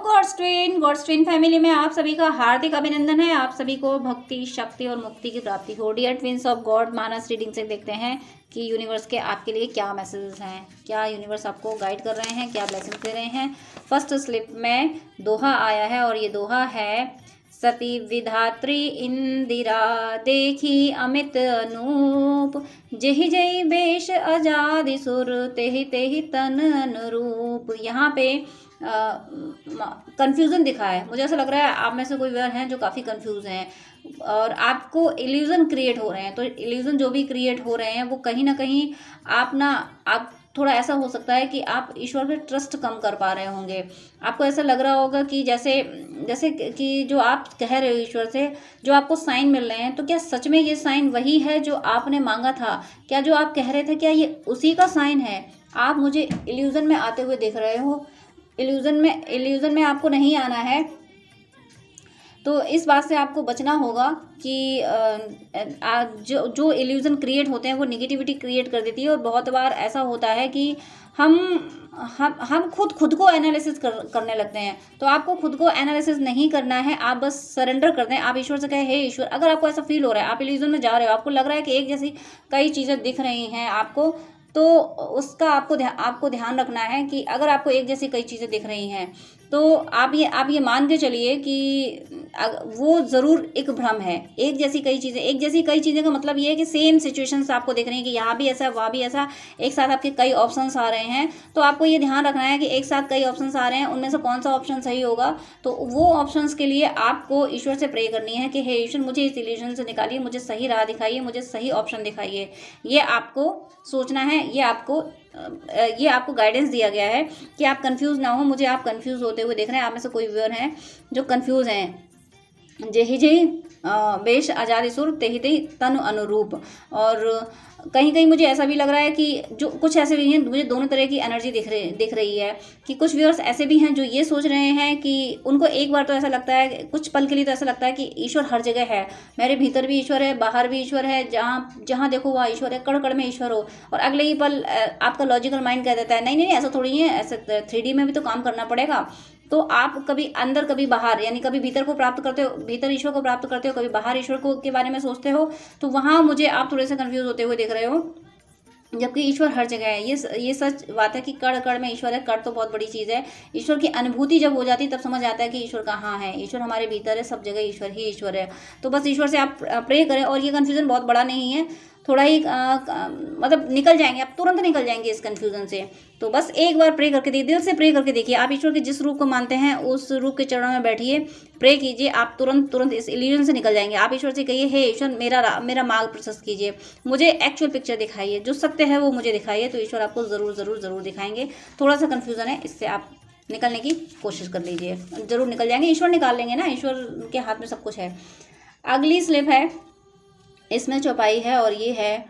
God's twin family में आप सभी का हार्दिक अभिनंदन है। आप सभी को भक्ति, शक्ति और मुक्ति की प्राप्ति हो। Dear twins of God, Manas reading से देखते हैं कि यूनिवर्स के आपके लिए क्या मैसेजेस हैं, क्या यूनिवर्स आपको गाइड कर रहे हैं, क्या ब्लेसिंग दे रहे हैं। फर्स्ट स्लिप में दोहा आया है और ये दोहा है, सती विधात्री इंदिरा देखी अमित अनूप, जेहि जेहि बेश आजादी सुर तेहि तेहि तन अनुरूप। यहाँ पे कंफ्यूजन दिखा है। मुझे ऐसा लग रहा है आप में से कोई व्यूअर हैं जो काफ़ी कंफ्यूज हैं और आपको इल्यूजन क्रिएट हो रहे हैं। तो इल्यूजन जो भी क्रिएट हो रहे हैं वो कहीं ना कहीं आप थोड़ा ऐसा हो सकता है कि आप ईश्वर पे ट्रस्ट कम कर पा रहे होंगे। आपको ऐसा लग रहा होगा कि जैसे कि जो आप कह रहे हो ईश्वर से, जो आपको साइन मिल रहे हैं, तो क्या सच में ये साइन वही है जो आपने मांगा था? क्या जो आप कह रहे थे क्या ये उसी का साइन है? आप मुझे इल्यूजन में आते हुए देख रहे हो। इल्यूजन में आपको नहीं आना है। तो इस बात से आपको बचना होगा कि जो इल्यूजन क्रिएट होते हैं वो निगेटिविटी क्रिएट कर देती है। और बहुत बार ऐसा होता है कि हम खुद को एनालिसिस करने लगते हैं। तो आपको खुद को एनालिसिस नहीं करना है, आप बस सरेंडर कर दें। आप ईश्वर से कहें, हे ईश्वर, अगर आपको ऐसा फील हो रहा है, आप इल्यूजन में जा रहे हो, आपको लग रहा है कि एक जैसी कई चीज़ें दिख रही हैं आपको, तो उसका आपको ध्यान रखना है कि अगर आपको एक जैसी कई चीज़ें दिख रही हैं तो आप ये मान के चलिए कि वो ज़रूर एक भ्रम है। एक जैसी कई चीज़ें का मतलब ये है कि सेम सिचुएशंस आपको दिख रही हैं कि यहाँ भी ऐसा, वहाँ भी ऐसा, एक साथ आपके कई ऑप्शंस आ रहे हैं। तो आपको ये ध्यान रखना है कि एक साथ कई ऑप्शंस आ रहे हैं, उनमें से कौन सा ऑप्शन सही होगा। तो वो ऑप्शंस के लिए आपको ईश्वर से प्रे करनी है कि हे ईश्वर, मुझे इस इल्यूजन से निकालिए, मुझे सही राह दिखाइए, मुझे सही ऑप्शन दिखाइए। ये आपको सोचना है, ये आपको गाइडेंस दिया गया है कि आप कंफ्यूज ना हो। मुझे आप कंफ्यूज होते हुए देख रहे हैं। आप में से कोई व्यूअर हैं जो कंफ्यूज हैं। जेहि जेहि बेश आजादी सुर तेहि तेहि तनु अनुरूप। और कहीं कहीं मुझे ऐसा भी लग रहा है कि जो कुछ ऐसे भी हैं, मुझे दोनों तरह की एनर्जी दिख रही है कि कुछ व्यूअर्स ऐसे भी हैं जो ये सोच रहे हैं कि उनको एक बार तो ऐसा लगता है, कुछ पल के लिए तो ऐसा लगता है कि ईश्वर हर जगह है, मेरे भीतर भी ईश्वर है, बाहर भी ईश्वर है, जहाँ देखो वहाँ ईश्वर है, कण कण में ईश्वर हो। और अगले ही पल आपका लॉजिकल माइंड कह देता है नहीं नहीं नहीं, ऐसा थोड़ी है, ऐसे 3D में भी तो काम करना पड़ेगा। तो आप कभी अंदर कभी बाहर, यानी कभी भीतर को प्राप्त करते हो, भीतर ईश्वर को प्राप्त करते हो, कभी बाहर ईश्वर को के बारे में सोचते हो। तो वहाँ मुझे आप थोड़े से कंफ्यूज होते हुए देख रहे हो, जबकि ईश्वर हर जगह है। ये सच बात है कि कण कण में ईश्वर है। कण तो बहुत बड़ी चीज़ है। ईश्वर की अनुभूति जब हो जाती है तब समझ आता है कि ईश्वर कहाँ है। ईश्वर हमारे भीतर है, सब जगह ईश्वर ही ईश्वर है। तो बस ईश्वर से आप प्रे करें और ये कन्फ्यूज़न बहुत बड़ा नहीं है, थोड़ा ही मतलब निकल जाएंगे, आप तुरंत निकल जाएंगे इस कन्फ्यूज़न से। तो बस एक बार प्रे करके देखिए, दिल से प्रे करके देखिए। आप ईश्वर के जिस रूप को मानते हैं उस रूप के चरणों में बैठिए, प्रे कीजिए, आप तुरंत इस इल्यूजन से निकल जाएंगे। आप ईश्वर से कहिए, हे ईश्वर, मेरा मार्ग प्रशस्त कीजिए, मुझे एक्चुअल पिक्चर दिखाइए, जो सत्य है वो मुझे दिखाइए। तो ईश्वर आपको ज़रूर दिखाएंगे। थोड़ा सा कन्फ्यूज़न है, इससे आप निकलने की कोशिश कर लीजिए, ज़रूर निकल जाएंगे। ईश्वर निकाल लेंगे ना, ईश्वर के हाथ में सब कुछ है। अगली स्लिप है, इसमें चौपाई है और ये है,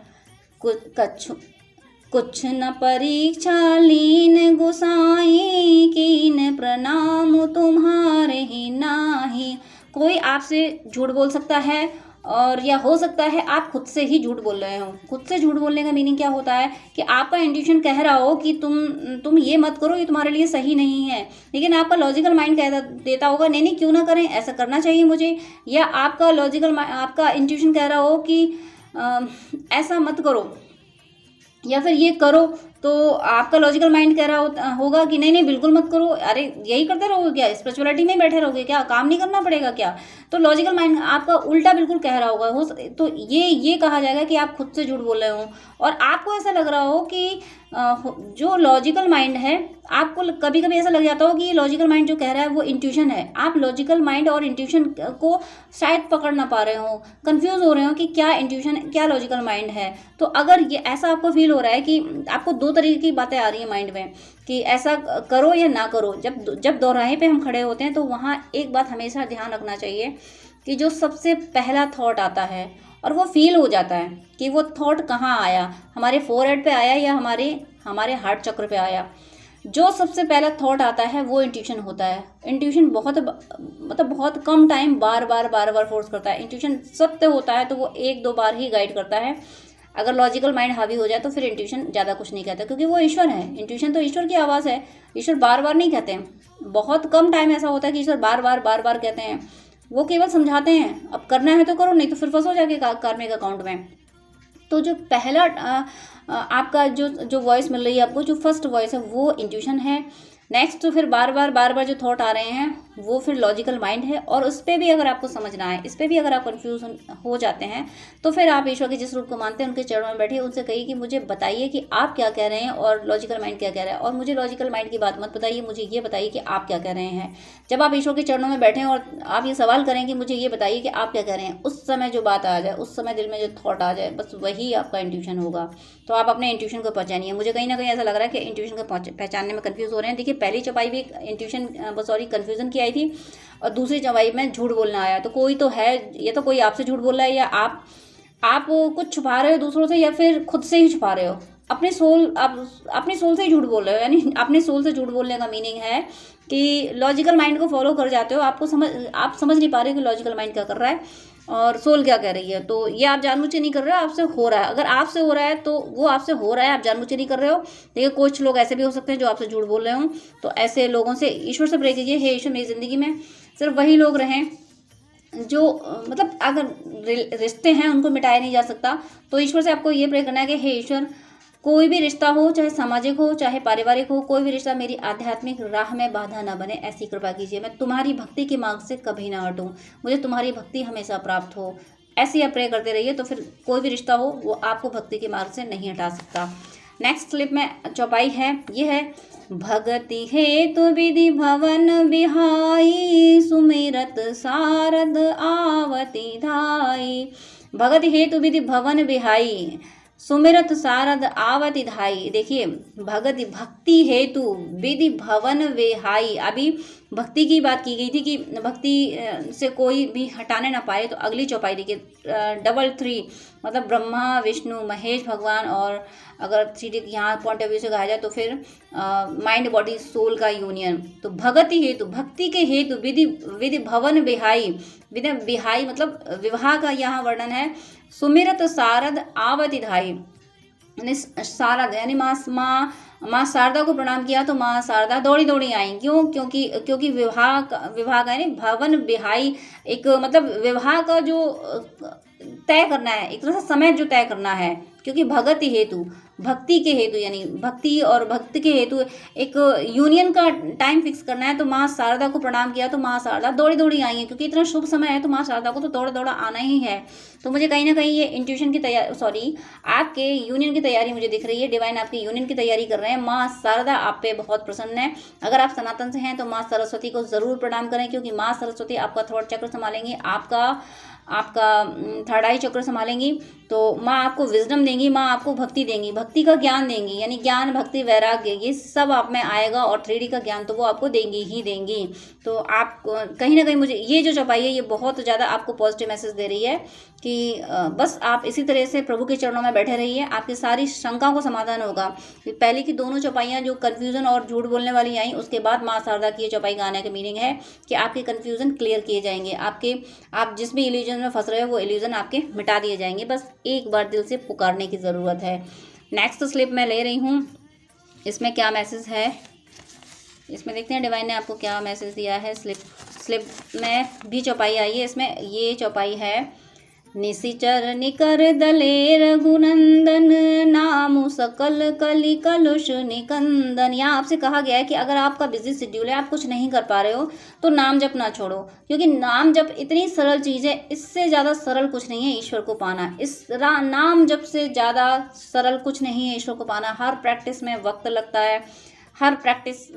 कुछ न परीक्षा लीन गोसाई, कीन प्रणाम तुम्हारे ही नाही। कोई आपसे झूठ बोल सकता है और या हो सकता है आप खुद से ही झूठ बोल रहे हो। खुद से झूठ बोलने का मीनिंग क्या होता है कि आपका इंट्यूशन कह रहा हो कि तुम ये मत करो, ये तुम्हारे लिए सही नहीं है, लेकिन आपका लॉजिकल माइंड कह देता होगा नहीं नहीं, क्यों ना करें, ऐसा करना चाहिए मुझे। या आपका इंट्यूशन कह रहा हो कि ऐसा मत करो या फिर ये करो, तो आपका लॉजिकल माइंड कह रहा होगा कि नहीं नहीं बिल्कुल मत करो, अरे यही करते रहोगे क्या, स्पिरिचुअलिटी में ही बैठे रहोगे क्या, काम नहीं करना पड़ेगा क्या। तो लॉजिकल माइंड आपका उल्टा बिल्कुल कह रहा होगा। तो ये कहा जाएगा कि आप खुद से झूठ बोल रहे हो और आपको ऐसा लग रहा हो कि जो लॉजिकल माइंड है, आपको कभी कभी ऐसा लग जाता हो कि ये लॉजिकल माइंड जो कह रहा है वो इंट्यूशन है। आप लॉजिकल माइंड और इंट्यूशन को शायद पकड़ ना पा रहे हो, कंफ्यूज हो रहे हो कि क्या इंट्यूशन, क्या लॉजिकल माइंड है। तो अगर ये ऐसा आपको फील हो रहा है कि आपको दो तरीके की बातें आ रही हैं माइंड में कि ऐसा करो या ना करो, जब दोराहे पे हम खड़े होते हैं तो वहाँ एक बात हमेशा ध्यान रखना चाहिए कि जो सबसे पहला थॉट आता है और वो फील हो जाता है कि वो थॉट कहाँ आया, हमारे फोरहेड पे आया या हमारे हार्ट चक्र पे आया। जो सबसे पहला थॉट आता है वो इंट्यूशन होता है। इंट्यूशन बहुत कम टाइम बार बार फोर्स करता है। इंट्यूशन सत्य होता है तो वो 1-2 बार ही गाइड करता है। अगर लॉजिकल माइंड हावी हो जाए तो फिर इंट्यूशन ज़्यादा कुछ नहीं कहता, क्योंकि वो ईश्वर है। इंट्यूशन तो ईश्वर की आवाज़ है। ईश्वर बार बार नहीं कहते हैं, बहुत कम टाइम ऐसा होता है कि ईश्वर बार बार कहते हैं। वो केवल समझाते हैं, अब करना है तो करो, नहीं तो फिर फंसो जाके कार्मिक अकाउंट में। तो जो पहला आपका जो वॉइस मिल रही है आपको, जो फर्स्ट वॉइस है वो इंट्यूशन है। नेक्स्ट तो फिर बार बार जो थॉट आ रहे हैं वो फिर लॉजिकल माइंड है। और उस पर भी अगर आपको समझना है, इस पर भी अगर आप कंफ्यूज हो जाते हैं, तो फिर आप ईश्वर के जिस रूप को मानते हैं उनके चरणों में बैठिए, उनसे कहिए कि मुझे बताइए कि आप क्या कह रहे हैं और लॉजिकल माइंड क्या कह रहा है, और मुझे लॉजिकल माइंड की बात मत बताइए, मुझे ये बताइए कि आप क्या कह रहे हैं। जब आप ईश्वर के चरणों में बैठें और आप ये सवाल करें कि मुझे ये बताइए कि आप क्या कह रहे हैं, उस समय जो बात आ जाए, उस समय दिल में जो थॉट आ जाए, बस वही आपका इंट्यूशन होगा। तो आप अपने इंट्यूशन को पहचानिए। मुझे कहीं ना कहीं ऐसा लग रहा है कि इंट्यूशन को पहचानने में कंफ्यूज हो रहे हैं। देखिए, पहली चौपाई भी इंट्यूशन कन्फ्यूजन की आई थी, और दूसरी चौपाई में झूठ बोलना आया। तो कोई तो है, या तो कोई आपसे झूठ बोल रहा है, या आप कुछ छुपा रहे हो दूसरों से, या फिर खुद से ही छुपा रहे हो। आप अपनी सोल से ही झूठ बोल रहे हो। यानी अपनी सोल से झूठ बोलने का मीनिंग है कि लॉजिकल माइंड को फॉलो कर जाते हो, आप समझ नहीं पा रहे हो कि लॉजिकल माइंड क्या कर रहा है और सोल क्या कह रही है। तो ये आप जानबूझ के नहीं कर रहे हो, आपसे हो रहा है। अगर आपसे हो रहा है तो वो आपसे हो रहा है, आप जानबूझ के नहीं कर रहे हो। देखिए, कुछ लोग ऐसे भी हो सकते हैं जो आपसे झूठ बोल रहे हों। तो ऐसे लोगों से ईश्वर से प्रे कीजिए, हे ईश्वर, मेरी ज़िंदगी में सिर्फ वही लोग रहें जो मतलब अगर रिश्ते हैं उनको मिटाया नहीं जा सकता। तो ईश्वर से आपको ये प्रे करना है कि हे ईश्वर, कोई भी रिश्ता हो, चाहे सामाजिक हो चाहे पारिवारिक हो, कोई भी रिश्ता मेरी आध्यात्मिक राह में बाधा ना बने, ऐसी कृपा कीजिए। मैं तुम्हारी भक्ति के मार्ग से कभी ना हटूं, मुझे तुम्हारी भक्ति हमेशा प्राप्त हो। ऐसे आप प्रे करते रहिए, तो फिर कोई भी रिश्ता हो वो आपको भक्ति के मार्ग से नहीं हटा सकता। नेक्स्ट स्लिप में चौपाई है, ये है, भगति हेतु विधि भवन बिहाई, सुमिरत सारद आवती धाई। भगति हेतु विधि भवन बिहाई, सुमिरत सारद आवति धाई। देखिए, भक्ति हेतु विधि भवन विहाई। अभी भक्ति की बात की गई थी कि भक्ति से कोई भी हटाने ना पाए। तो अगली चौपाई देखिए, डबल 3, मतलब ब्रह्मा विष्णु महेश भगवान, और अगर 3D यहाँ पॉइंट ऑफ व्यू से कहा जाए तो फिर माइंड बॉडी सोल का यूनियन। तो भगति हेतु, भक्ति के हेतु विधि भवन विहाई। विधि विहाई मतलब विवाह का यहाँ वर्णन है। सुमिरत सारद आवति धाई, यानी शारद यानी माँ शारदा को प्रणाम किया तो माँ शारदा दौड़ी दौड़ी आई। क्योंकि विवाह का यानी भवन विहाई, एक मतलब विवाह का जो तय करना है, एक तरह से समय जो तय करना है। क्योंकि भगति हेतु, भक्ति के हेतु, यानी भक्ति और भक्त के हेतु एक यूनियन का टाइम फिक्स करना है। तो माँ शारदा को प्रणाम किया तो माँ शारदा दौड़ी दौड़ी आई है, क्योंकि इतना शुभ समय है तो माँ शारदा को तो दौड़ा आना ही है। तो मुझे कहीं ना कहीं ये इंट्यूशन की तैयारी, आपके यूनियन की तैयारी मुझे दिख रही है। डिवाइन आपकी यूनियन की तैयारी कर रहे हैं। माँ शारदा आप पे बहुत प्रसन्न है। अगर आप सनातन से हैं तो माँ सरस्वती को ज़रूर प्रणाम करें, क्योंकि माँ सरस्वती आपका थर्ड चक्र संभालेंगी, आपका थर्ड आई चक्र संभालेंगी। तो माँ आपको विजडम देंगी, माँ आपको भक्ति देंगी, भक्ति का ज्ञान देंगी, यानी ज्ञान भक्ति वैराग्य ये सब आप में आएगा। और 3D का ज्ञान तो वो आपको देंगी ही देंगी। तो आप कहीं ना कहीं, मुझे ये जो चौपाई है ये बहुत ज़्यादा आपको पॉजिटिव मैसेज दे रही है कि बस आप इसी तरह से प्रभु के चरणों में बैठे रहिए, आपकी सारी शंकाओं का समाधान होगा। पहले की दोनों चौपाइयाँ जो कन्फ्यूज़न और झूठ बोलने वाली आई, उसके बाद माँ शारदा की ये चौपाई का आने का मीनिंग है कि आपके कन्फ्यूज़न क्लियर किए जाएंगे, आप जिस भी इल्यूजन में फंस रहे हो वो इल्यूजन आपके मिटा दिए जाएंगे। बस एक बार दिल से पुकारने की ज़रूरत है। नेक्स्ट स्लिप मैं ले रही हूँ, इसमें क्या मैसेज है, इसमें देखते हैं डिवाइन ने आपको क्या मैसेज दिया है। स्लिप में भी चौपाई आई है, इसमें ये चौपाई है, निशिचर निकर दले रघुनंदन, नामु सकल कलि कलुष निकंदन। यहाँ आपसे कहा गया है कि अगर आपका बिजी शेड्यूल है, आप कुछ नहीं कर पा रहे हो, तो नाम जप ना छोड़ो, क्योंकि नाम जप इतनी सरल चीज़ है, इससे ज़्यादा सरल कुछ नहीं है ईश्वर को पाना। नाम जप से ज़्यादा सरल कुछ नहीं है ईश्वर को पाना। हर प्रैक्टिस में वक्त लगता है, हर प्रैक्टिस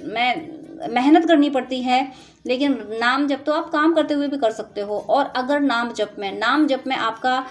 में मेहनत करनी पड़ती है, लेकिन नाम जप तो आप काम करते हुए भी कर सकते हो। और अगर नाम जप में आपका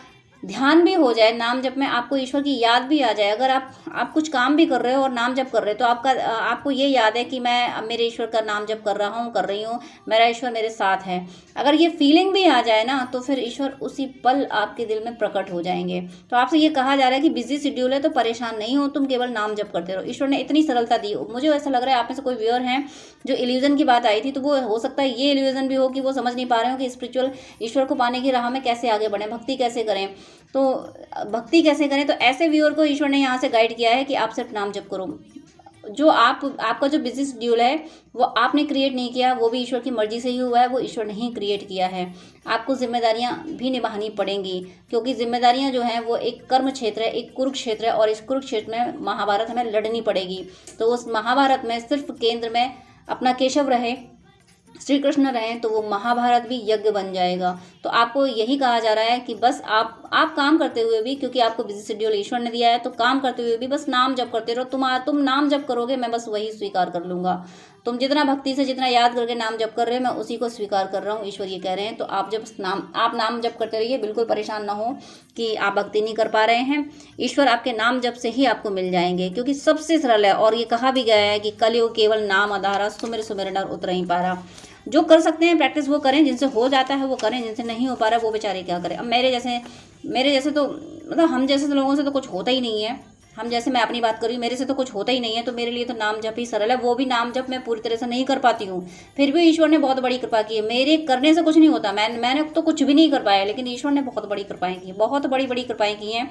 ध्यान भी हो जाए, नाम जप में आपको ईश्वर की याद भी आ जाए, अगर आप कुछ काम भी कर रहे हो और नाम जप कर रहे हो, तो आपको ये याद है कि मैं मेरे ईश्वर का नाम जप कर रही हूँ, मेरा ईश्वर मेरे साथ है। अगर ये फीलिंग भी आ जाए ना, तो फिर ईश्वर उसी पल आपके दिल में प्रकट हो जाएंगे। तो आपसे ये कहा जा रहा है कि बिजी शेड्यूल है तो परेशान नहीं हो, तुम केवल नाम जप करते रहो। ईश्वर ने इतनी सरलता दी। मुझे ऐसा लग रहा है आप में से कोई व्यूअर हैं जो इल्यूजन की बात आई थी, तो वो हो सकता है ये इल्यूजन भी हो कि वो समझ नहीं पा रहे हो कि स्पिरिचुअल ईश्वर को पाने की राह में कैसे आगे बढ़ें, भक्ति कैसे करें। तो भक्ति कैसे करें, तो ऐसे व्यूअर को ईश्वर ने यहाँ से गाइड किया है कि आप सिर्फ नाम जप करो। जो आपका जो बिजी शेड्यूल है वो आपने क्रिएट नहीं किया, वो भी ईश्वर की मर्जी से ही हुआ है, वो ईश्वर ने ही क्रिएट किया है। आपको जिम्मेदारियां भी निभानी पड़ेंगी, क्योंकि जिम्मेदारियां जो हैं वो एक कर्म क्षेत्र है, एक कुरुक्षेत्र है, और इस कुरुक्षेत्र में महाभारत हमें लड़नी पड़ेगी। तो उस महाभारत में सिर्फ केंद्र में अपना केशव रहे, श्री कृष्ण रहें, तो वो महाभारत भी यज्ञ बन जाएगा। तो आपको यही कहा जा रहा है कि बस आप काम करते हुए भी, क्योंकि आपको बिजी शेड्यूल ईश्वर ने दिया है, तो काम करते हुए भी बस नाम जप करते रहो। तुम नाम जप करोगे, मैं बस वही स्वीकार कर लूँगा। तुम जितना भक्ति से, जितना याद करके नाम जप कर रहे हो, मैं उसी को स्वीकार कर रहा हूँ, ईश्वर ये कह रहे हैं। तो आप नाम जप करते रहिए, बिल्कुल परेशान ना हो कि आप भक्ति नहीं कर पा रहे हैं। ईश्वर आपके नाम जप से ही आपको मिल जाएंगे, क्योंकि सबसे सरल है। और ये कहा भी गया है कि कलयुग केवल नाम आधारा, सुमिर सुमिर नर उतरहि पारा। जो कर सकते हैं प्रैक्टिस वो करें, जिनसे हो जाता है वो करें, जिनसे नहीं हो पा रहा है वो बेचारे क्या करें। अब मेरे जैसे तो मतलब हम जैसे तो लोगों से तो कुछ होता ही नहीं है। हम जैसे, मैं अपनी बात कर रही हूँ, मेरे से तो कुछ होता ही नहीं है, तो मेरे लिए तो नाम जप ही सरल है। वो भी नाम जप मैं पूरी तरह से नहीं कर पाती हूँ, फिर भी ईश्वर ने बहुत बड़ी कृपा की है। मेरे करने से कुछ नहीं होता, मैंने तो कुछ भी नहीं कर पाया, लेकिन ईश्वर ने बहुत बड़ी कृपाएं की, बहुत बड़ी बड़ी कृपाएं की हैं,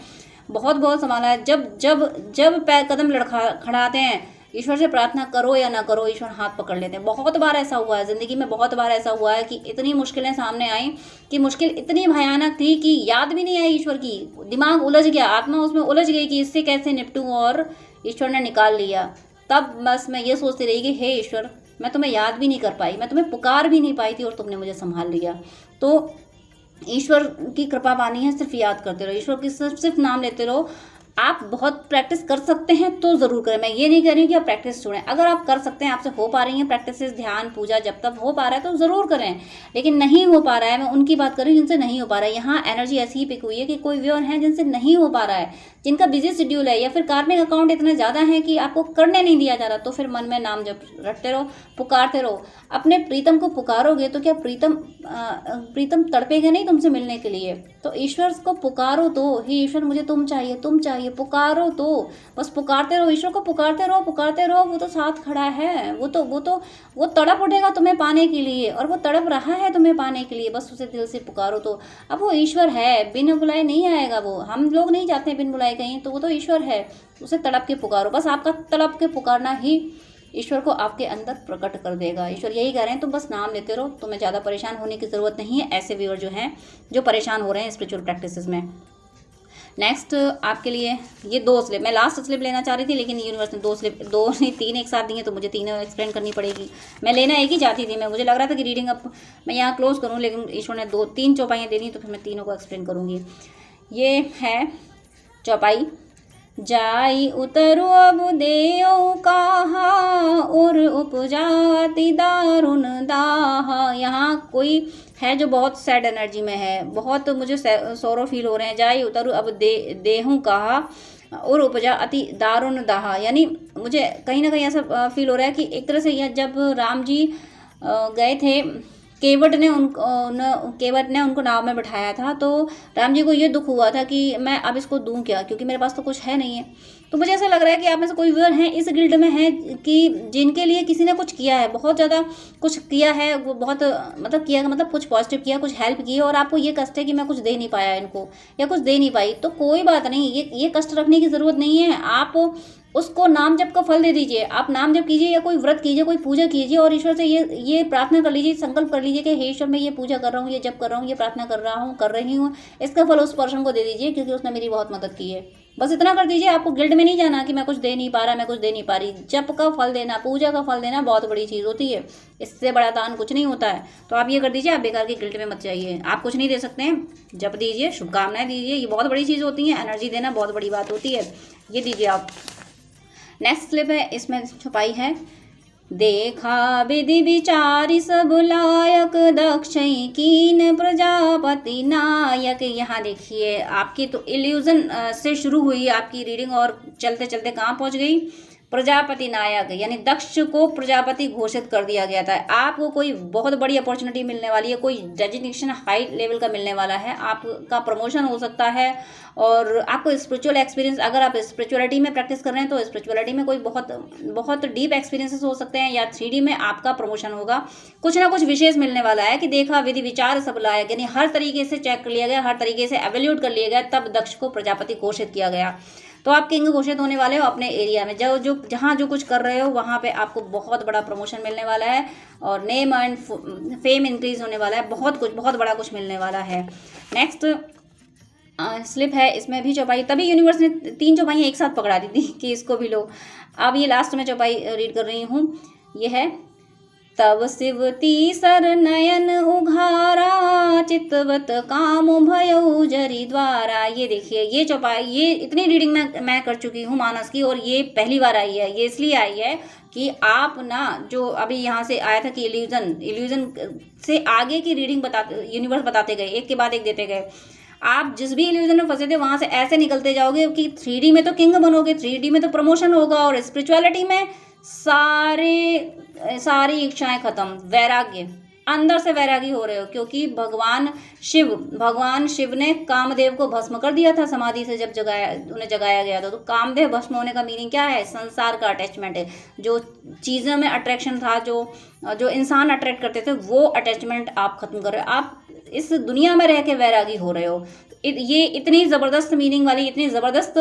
बहुत संभाला है। जब पैर कदम खड़ाते हैं, ईश्वर से प्रार्थना करो या ना करो, ईश्वर हाथ पकड़ लेते हैं। बहुत बार ऐसा हुआ है ज़िंदगी में, बहुत बार ऐसा हुआ है कि इतनी मुश्किलें सामने आई कि मुश्किल इतनी भयानक थी कि याद भी नहीं आई ईश्वर की, दिमाग उलझ गया, आत्मा उसमें उलझ गई कि इससे कैसे निपटूं, और ईश्वर ने निकाल लिया। तब बस मैं ये सोचती रही कि हे ईश्वर, मैं तुम्हें याद भी नहीं कर पाई, मैं तुम्हें पुकार भी नहीं पाई थी, और तुमने मुझे संभाल लिया। तो ईश्वर की कृपा पानी है, सिर्फ याद करते रहो, ईश्वर की सिर्फ नाम लेते रहो। आप बहुत प्रैक्टिस कर सकते हैं तो ज़रूर करें, मैं ये नहीं कह रही हूँ कि आप प्रैक्टिस छोड़ें। अगर आप कर सकते हैं, आपसे हो पा रही हैं प्रैक्टिस, ध्यान पूजा जब तक हो पा रहा है तो ज़रूर करें, लेकिन नहीं हो पा रहा है, मैं उनकी बात कर रही हूँ जिनसे नहीं हो पा रहा है। यहाँ एनर्जी ऐसी ही पिक हुई है कि कोई व्यूअर हैं जिनसे नहीं हो पा रहा है, जिनका बिजी शेड्यूल है, या फिर कार्मिक अकाउंट इतना ज़्यादा है कि आपको करने नहीं दिया जा रहा, तो फिर मन में नाम जब रटते रहो, पुकारते रहो। अपने प्रीतम को पुकारोगे तो क्या प्रीतम तड़पेगा नहीं तुमसे मिलने के लिए? तो ईश्वर को पुकारो तो, हे ईश्वर मुझे तुम चाहिए, पुकारो तो, बस पुकारते रहो, ईश्वर को पुकारते रहो। वो तो साथ खड़ा है, वो तड़प उठेगा तुम्हें पाने के लिए, और वो तड़प रहा है तुम्हें पाने के लिए, बस उसे दिल से पुकारो तो। अब वो ईश्वर है, बिना बुलाए नहीं आएगा वो, हम लोग नहीं जाते बिन बुलाए कहीं, तो वो तो ईश्वर है, उसे तड़प के पुकारो। बस आपका तड़प के पुकारना ही ईश्वर को आपके अंदर प्रकट कर देगा। ईश्वर यही कह रहे हैं, तुम बस नाम लेते रहो, तुम्हें ज़्यादा परेशान होने की ज़रूरत नहीं है। ऐसे व्यूअर जो हैं जो परेशान हो रहे हैं स्पिरिचुअल प्रैक्टिसेस में। नेक्स्ट आपके लिए ये 2 स्लिप, मैं लास्ट स्लिप लेना चाह रही थी, लेकिन यूनिवर्स ने 2 नहीं 3 एक साथ दिए, तो मुझे तीनों एक्सप्लेन करनी पड़ेगी। मैं लेना एक ही चाहती थी, मुझे लग रहा था कि रीडिंग अब मैं यहाँ क्लोज करूँ, लेकिन ईश्वर ने 3 चौपाइयाँ दे दी, तो फिर मैं तीनों को एक्सप्लेन करूँगी। ये है चौपाई, जाई उतरु अब देओ कहा, और उपजाति दारुण दाहा। यहाँ कोई है जो बहुत सैड एनर्जी में है, बहुत मुझे सौरो फील हो रहे हैं। जाई उतरु अब देहूँ कहा, और उपजा अति दारुण दाहा, यानी मुझे कहीं ना कहीं ऐसा फील हो रहा है कि एक तरह से यह जब राम जी गए थे, केवट ने उनको नाव में बिठाया था, तो राम जी को ये दुख हुआ था कि मैं अब इसको दूं क्या, क्योंकि मेरे पास तो कुछ है नहीं है। तो मुझे ऐसा लग रहा है कि आप में से कोई व्यूअर हैं इस गिल्ड में है कि जिनके लिए किसी ने कुछ किया है, बहुत ज़्यादा कुछ किया है, वो बहुत मतलब कुछ पॉजिटिव किया, कुछ हेल्प की, और आपको ये कष्ट है कि मैं कुछ दे नहीं पाया इनको, या कुछ दे नहीं पाई। तो कोई बात नहीं, ये कष्ट रखने की ज़रूरत नहीं है। आप उसको नाम जप का फल दे दीजिए, आप नाम जप कीजिए, या कोई व्रत कीजिए, कोई पूजा कीजिए, और ईश्वर से ये प्रार्थना कर लीजिए, संकल्प कर लीजिए कि हे ईश्वर मैं ये पूजा कर रहा हूँ, ये जप कर रहा हूँ, ये प्रार्थना कर रही हूँ, इसका फल उस पर्सन को दे दीजिए, क्योंकि उसने मेरी बहुत मदद की है। बस इतना कर दीजिए। आपको गिल्ड में नहीं जाना कि मैं कुछ दे नहीं पा रहा, मैं कुछ दे नहीं पा रही। जप का फल देना, पूजा का फल देना बहुत बड़ी चीज़ होती है, इससे बड़ा दान कुछ नहीं होता है। तो आप ये कर दीजिए, आप बेकार की गिल्ड में मत जाइए। आप कुछ नहीं दे सकते हैं, जप दीजिए, शुभकामनाएं दीजिए, ये बहुत बड़ी चीज़ होती है। एनर्जी देना बहुत बड़ी बात होती है, ये दीजिए आप। नेक्स्ट स्लिप है, इसमें छुपाई है, देखा विधि विचारी सब लायक, दक्ष कीन प्रजापति नायक। यहाँ देखिए, आपकी तो इल्यूजन से शुरू हुई आपकी रीडिंग, और चलते चलते कहाँ पहुँच गई, प्रजापति नायक यानी दक्ष को प्रजापति घोषित कर दिया गया था। आपको कोई बहुत बड़ी अपॉर्चुनिटी मिलने वाली है, कोई डेजिग्नेशन हाई लेवल का मिलने वाला है, आपका प्रमोशन हो सकता है। और आपको स्पिरिचुअल एक्सपीरियंस, अगर आप स्पिरिचुअलिटी में प्रैक्टिस कर रहे हैं तो स्पिरिचुअलिटी में कोई बहुत बहुत डीप एक्सपीरियंसेस हो सकते हैं, या 3D में आपका प्रमोशन होगा। कुछ ना कुछ विशेष मिलने वाला है कि देखा विधि विचार सब लायक, यानी हर तरीके से चेक कर लिया गया, हर तरीके से एवेल्यूट कर लिया गया, तब दक्ष को प्रजापति घोषित किया गया। तो आप किंग घोषित होने वाले हो अपने एरिया में, जहाँ जो कुछ कर रहे हो वहाँ पे आपको बहुत बड़ा प्रमोशन मिलने वाला है, और नेम एंड फेम इंक्रीज होने वाला है, बहुत बड़ा कुछ मिलने वाला है। नेक्स्ट स्लिप है, इसमें भी चौपाई, तभी यूनिवर्स ने 3 चौपाइयाँ एक साथ पकड़ा दी थी कि इसको भी लो। अब ये लास्ट में चौपाई रीड कर रही हूँ, ये है तब शिव तीसर नयन उघारा चितवत काम भयउ जरी द्वारा। ये देखिए, ये चौपाई, ये इतनी रीडिंग मैं कर चुकी हूँ मानस की, और ये पहली बार आई है। ये इसलिए आई है कि आप ना, जो अभी यहाँ से आया था कि इल्यूजन से आगे की रीडिंग यूनिवर्स बताते गए, एक के बाद एक देते गए। आप जिस भी इल्यूजन में फंसे थे वहाँ से ऐसे निकलते जाओगे कि 3D में तो किंग बनोगे, 3D में तो प्रमोशन होगा, और स्पिरिचुअलिटी में सारी इच्छाएं खत्म, वैराग्य, अंदर से वैरागी हो रहे हो, क्योंकि भगवान शिव ने कामदेव को भस्म कर दिया था समाधि से, जब उन्हें जगाया गया था। तो कामदेव भस्म होने का मीनिंग क्या है? संसार का अटैचमेंट है। जो चीज़ों में अट्रैक्शन था, जो इंसान अट्रैक्ट करते थे, वो अटैचमेंट आप खत्म कर रहे हो, आप इस दुनिया में रह के वैरागी हो रहे हो। ये इतनी ज़बरदस्त मीनिंग वाली, इतनी ज़बरदस्त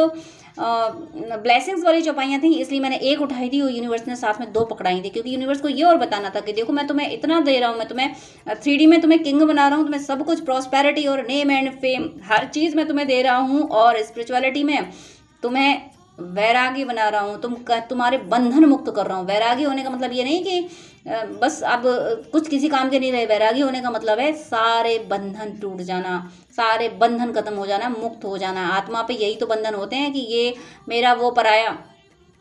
ब्लेसिंग्स वाली चौपाइयाँ थी, इसलिए मैंने एक उठाई थी और यूनिवर्स ने साथ में 2 पकड़ाई थी, क्योंकि यूनिवर्स को ये और बताना था कि देखो मैं तुम्हें इतना दे रहा हूँ, मैं तुम्हें 3D में तुम्हें किंग बना रहा हूँ, तुम्हें सब कुछ प्रॉस्पेरिटी और नेम एंड फेम हर चीज़ मैं तुम्हें दे रहा हूँ, और स्पिरिचुअलिटी में तुम्हें वैरागी बना रहा हूँ, तुम्हारे बंधन मुक्त कर रहा हूँ। वैरागी होने का मतलब ये नहीं कि बस अब कुछ किसी काम के नहीं रहे। वैरागी होने का मतलब है सारे बंधन टूट जाना, सारे बंधन खत्म हो जाना, मुक्त हो जाना। आत्मा पे यही तो बंधन होते हैं कि ये मेरा वो पराया,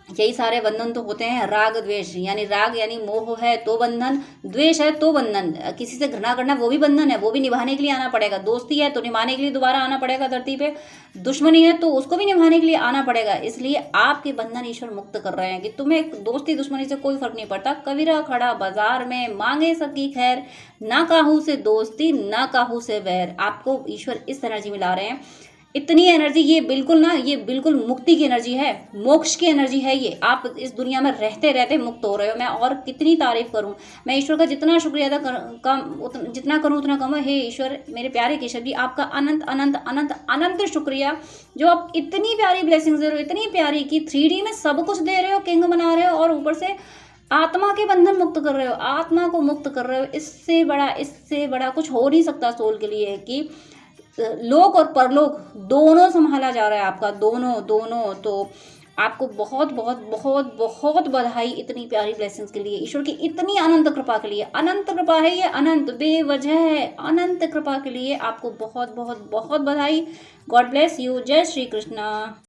यही सारे बंधन तो होते हैं। राग द्वेष, यानी राग यानी मोह है तो बंधन, द्वेष है तो बंधन। किसी से घृणा करना वो भी बंधन है, वो भी निभाने के लिए आना पड़ेगा। दोस्ती है तो निभाने के लिए दोबारा आना पड़ेगा धरती पे, दुश्मनी है तो उसको भी निभाने के लिए आना पड़ेगा। इसलिए आपके बंधन ईश्वर मुक्त कर रहे हैं कि तुम्हें दोस्ती दुश्मनी से कोई फर्क नहीं पड़ता। कबीरा खड़ा बाजार में मांगे सबकी खैर, ना काहू से दोस्ती ना काहू से वैर। आपको ईश्वर इस एनर्जी में ला रहे हैं, इतनी एनर्जी, ये बिल्कुल मुक्ति की एनर्जी है, मोक्ष की एनर्जी है। ये आप इस दुनिया में रहते रहते मुक्त हो रहे हो। मैं और कितनी तारीफ करूं, मैं ईश्वर का जितना शुक्रिया अदा जितना करूं उतना कम है। हे ईश्वर, मेरे प्यारे केशव जी, आपका अनंत अनंत अनंत अनंत शुक्रिया, जो आप इतनी प्यारी ब्लेसिंग्स दे रहे हो, इतनी प्यारी कि 3D में सब कुछ दे रहे हो, किंग बना रहे हो, और ऊपर से आत्मा के बंधन मुक्त कर रहे हो, आत्मा को मुक्त कर रहे हो। इससे बड़ा कुछ हो नहीं सकता सोल के लिए, कि लोक और परलोक दोनों संभाला जा रहा है आपका, दोनों। तो आपको बहुत बहुत बहुत बहुत बधाई इतनी प्यारी ब्लेसिंग्स के लिए, ईश्वर की इतनी अनंत कृपा के लिए। अनंत कृपा है ये, अनंत बेवजह है, अनंत कृपा के लिए आपको बहुत बहुत बहुत बधाई। God bless you. जय श्री कृष्णा।